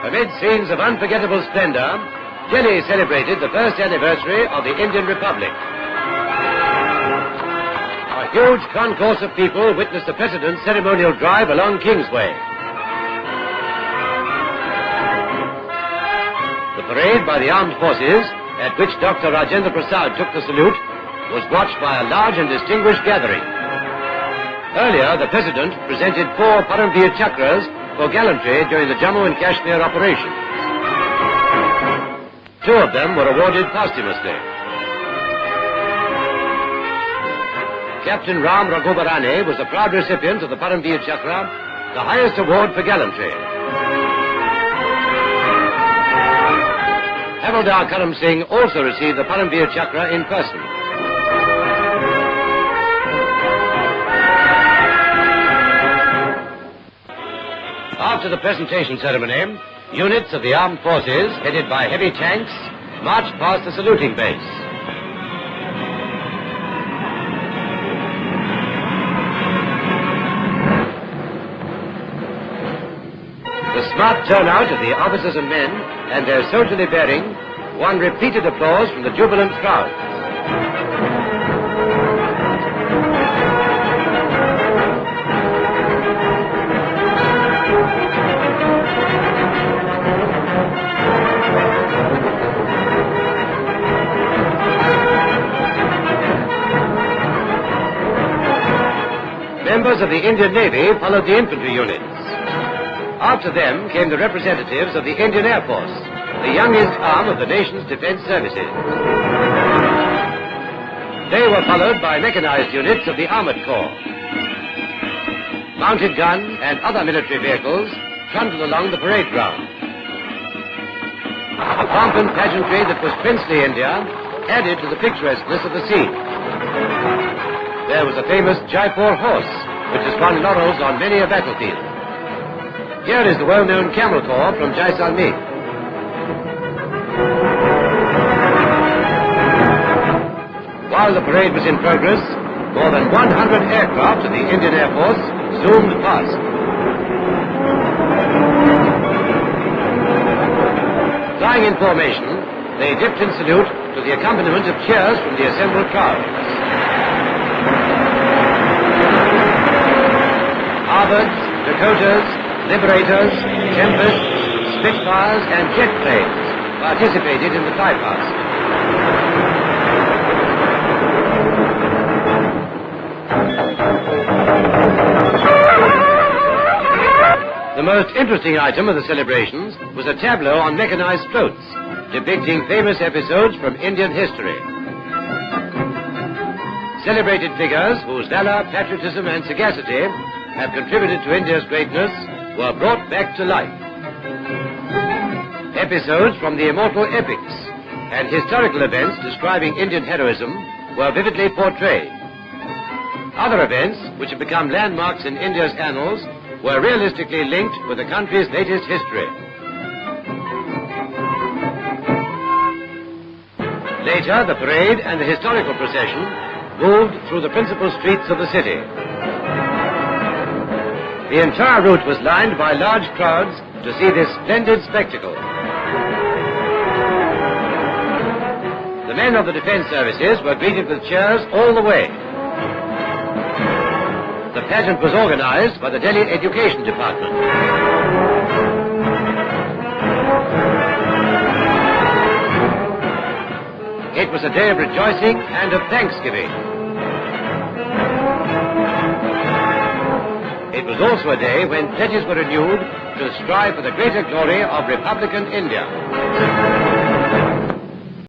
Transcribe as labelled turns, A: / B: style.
A: Amid scenes of unforgettable splendor, Delhi celebrated the first anniversary of the Indian Republic. A huge concourse of people witnessed the President's ceremonial drive along Kingsway. The parade by the armed forces, at which Dr. Rajendra Prasad took the salute, was watched by a large and distinguished gathering. Earlier, the President presented 4 Paramveer Chakras for gallantry during the Jammu and Kashmir operation. 2 of them were awarded posthumously. Captain Ram Raghubarane was the proud recipient of the Paramveer Chakra, the highest award for gallantry. Havildar Karam Singh also received the Paramveer Chakra in person. After the presentation ceremony, units of the armed forces, headed by heavy tanks, marched past the saluting base. The smart turnout of the officers and men and their soldierly bearing won repeated applause from the jubilant crowd. Members of the Indian Navy followed the infantry units. After them came the representatives of the Indian Air Force, the youngest arm of the nation's defense services. They were followed by mechanized units of the Armored Corps. Mounted guns and other military vehicles trundled along the parade ground. A pomp and pageantry that was princely India added to the picturesqueness of the scene. There was a famous Jaipur horse, which has won laurels on many a battlefield. Here is the well-known camel corps from Jaisalmer. While the parade was in progress, more than 100 aircraft of the Indian Air Force zoomed past. Flying in formation, they dipped in salute to the accompaniment of cheers from the assembled crowds. Harvards, Dakotas, Liberators, Tempests, Spitfires and jet planes participated in the flypast. The most interesting item of the celebrations was a tableau on mechanized floats, depicting famous episodes from Indian history. Celebrated figures whose valor, patriotism and sagacity have contributed to India's greatness were brought back to life. Episodes from the immortal epics and historical events describing Indian heroism were vividly portrayed. Other events, which have become landmarks in India's annals, were realistically linked with the country's latest history. Later, the parade and the historical procession moved through the principal streets of the city. The entire route was lined by large crowds to see this splendid spectacle. The men of the defense services were greeted with cheers all the way. The pageant was organized by the Delhi Education Department. It was a day of rejoicing and of thanksgiving. It was also a day when pledges were renewed to strive for the greater glory of Republican India.